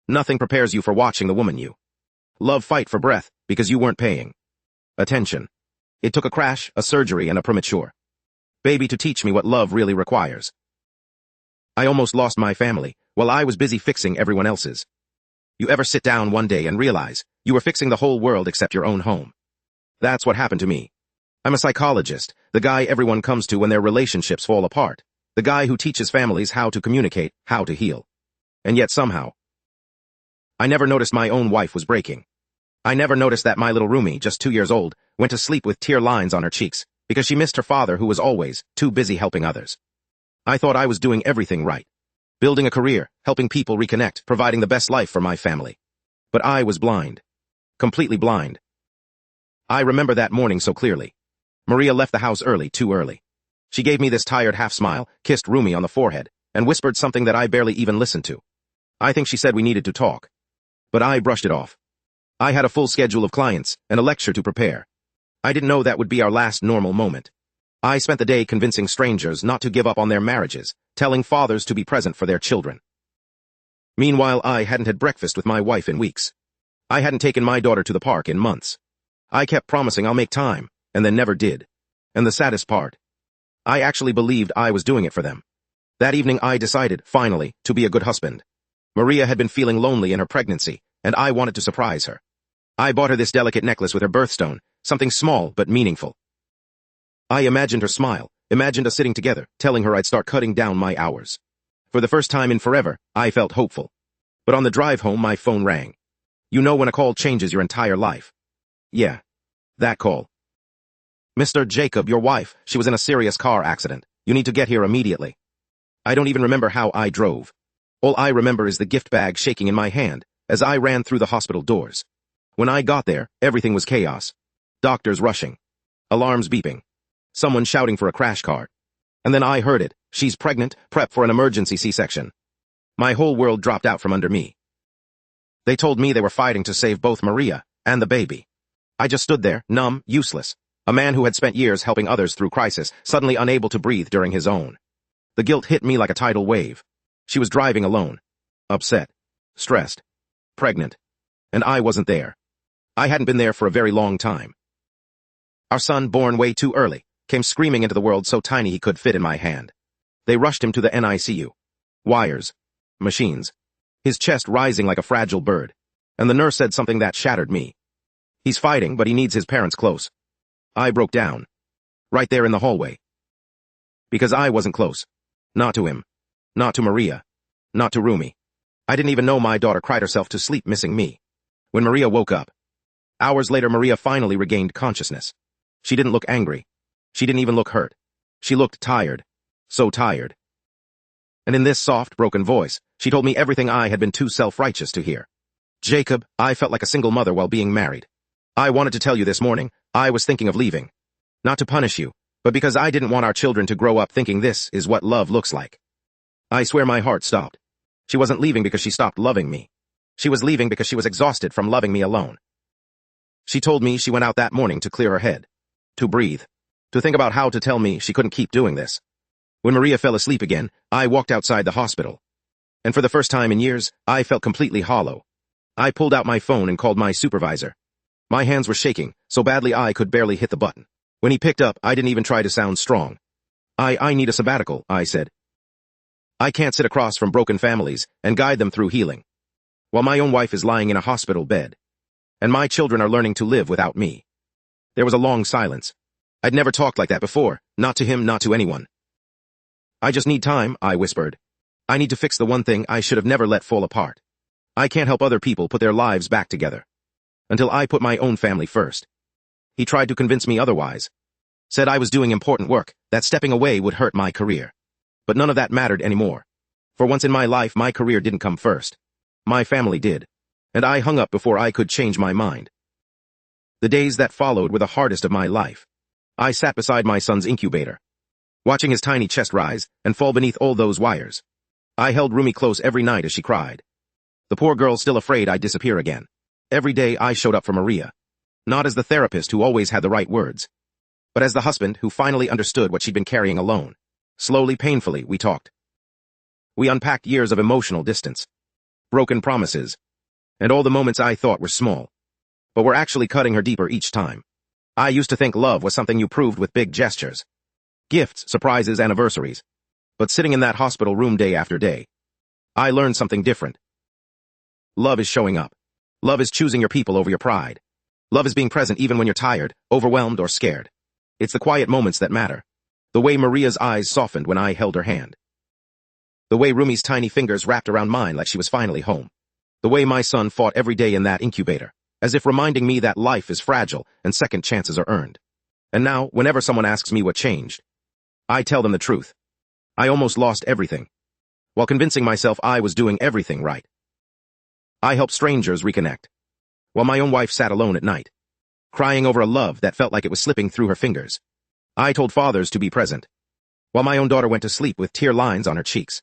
Nothing prepares you for watching the woman you love fight for breath because you weren't paying attention. It took a crash, a surgery, and a premature baby to teach me what love really requires. I almost lost my family while I was busy fixing everyone else's. You ever sit down one day and realize you were fixing the whole world except your own home? That's what happened to me. I'm a psychologist, the guy everyone comes to when their relationships fall apart, the guy who teaches families how to communicate, how to heal. And yet somehow, I never noticed my own wife was breaking. I never noticed that my little roomie, just 2 years old, went to sleep with tear lines on her cheeks because she missed her father who was always too busy helping others. I thought I was doing everything right. Building a career, helping people reconnect, providing the best life for my family. But I was blind. Completely blind. I remember that morning so clearly. Maria left the house early, too early. She gave me this tired half-smile, kissed Rumi on the forehead, and whispered something that I barely even listened to. I think she said we needed to talk. But I brushed it off. I had a full schedule of clients and a lecture to prepare. I didn't know that would be our last normal moment. I spent the day convincing strangers not to give up on their marriages, telling fathers to be present for their children. Meanwhile, I hadn't had breakfast with my wife in weeks. I hadn't taken my daughter to the park in months. I kept promising I'll make time, and then never did. And the saddest part, I actually believed I was doing it for them. That evening I decided, finally, to be a good husband. Maria had been feeling lonely in her pregnancy, and I wanted to surprise her. I bought her this delicate necklace with her birthstone, something small but meaningful. I imagined her smile, imagined us sitting together, telling her I'd start cutting down my hours. For the first time in forever, I felt hopeful. But on the drive home, my phone rang. You know when a call changes your entire life. Yeah, that call. Mr. Jacob, your wife, she was in a serious car accident. You need to get here immediately. I don't even remember how I drove. All I remember is the gift bag shaking in my hand as I ran through the hospital doors. When I got there, everything was chaos. Doctors rushing. Alarms beeping. Someone shouting for a crash cart. And then I heard it. She's pregnant, prep for an emergency C-section. My whole world dropped out from under me. They told me they were fighting to save both Maria and the baby. I just stood there, numb, useless. A man who had spent years helping others through crisis, suddenly unable to breathe during his own. The guilt hit me like a tidal wave. She was driving alone. Upset. Stressed. Pregnant. And I wasn't there. I hadn't been there for a very long time. Our son, born way too early, came screaming into the world so tiny he could fit in my hand. They rushed him to the NICU. Wires. Machines. His chest rising like a fragile bird. And the nurse said something that shattered me. He's fighting, but he needs his parents close. I broke down. Right there in the hallway. Because I wasn't close. Not to him. Not to Maria. Not to Rumi. I didn't even know my daughter cried herself to sleep missing me. When Maria woke up. Hours later, Maria finally regained consciousness. She didn't look angry. She didn't even look hurt. She looked tired. So tired. And in this soft, broken voice, she told me everything I had been too self-righteous to hear. Jacob, I felt like a single mother while being married. I wanted to tell you this morning, I was thinking of leaving. Not to punish you, but because I didn't want our children to grow up thinking this is what love looks like. I swear my heart stopped. She wasn't leaving because she stopped loving me. She was leaving because she was exhausted from loving me alone. She told me she went out that morning to clear her head. To breathe. To think about how to tell me she couldn't keep doing this. When Maria fell asleep again, I walked outside the hospital. And for the first time in years, I felt completely hollow. I pulled out my phone and called my supervisor. My hands were shaking, so badly I could barely hit the button. When he picked up, I didn't even try to sound strong. I need a sabbatical, I said. I can't sit across from broken families and guide them through healing. While my own wife is lying in a hospital bed. And my children are learning to live without me. There was a long silence. I'd never talked like that before, not to him, not to anyone. I just need time, I whispered. I need to fix the one thing I should have never let fall apart. I can't help other people put their lives back together. Until I put my own family first. He tried to convince me otherwise. Said I was doing important work, that stepping away would hurt my career. But none of that mattered anymore. For once in my life, my career didn't come first. My family did. And I hung up before I could change my mind. The days that followed were the hardest of my life. I sat beside my son's incubator, watching his tiny chest rise and fall beneath all those wires. I held Rumi close every night as she cried. The poor girl still afraid I'd disappear again. Every day I showed up for Maria. Not as the therapist who always had the right words, but as the husband who finally understood what she'd been carrying alone. Slowly, painfully, we talked. We unpacked years of emotional distance. broken promises, and all the moments I thought were small, but were actually cutting her deeper each time. I used to think love was something you proved with big gestures, gifts, surprises, anniversaries. But sitting in that hospital room day after day, I learned something different. Love is showing up. Love is choosing your people over your pride. Love is being present even when you're tired, overwhelmed, or scared. It's the quiet moments that matter. The way Maria's eyes softened when I held her hand. The way Rumi's tiny fingers wrapped around mine like she was finally home. The way my son fought every day in that incubator, as if reminding me that life is fragile and second chances are earned. And now, whenever someone asks me what changed, I tell them the truth. I almost lost everything, while convincing myself I was doing everything right. I helped strangers reconnect, while my own wife sat alone at night, crying over a love that felt like it was slipping through her fingers. I told fathers to be present, while my own daughter went to sleep with tear lines on her cheeks.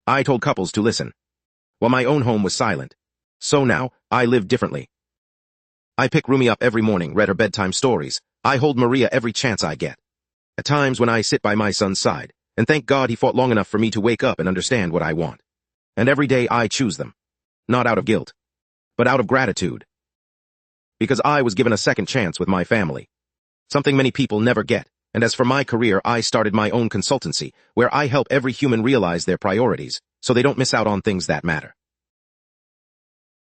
I told couples to listen, while my own home was silent. So now, I live differently. I pick Rumi up every morning, read her bedtime stories. I hold Maria every chance I get. At times when I sit by my son's side, and thank God he fought long enough for me to wake up and understand what I want. And every day I choose them. Not out of guilt, but out of gratitude. Because I was given a second chance with my family. Something many people never get. And as for my career, I started my own consultancy, where I help every human realize their priorities, so they don't miss out on things that matter.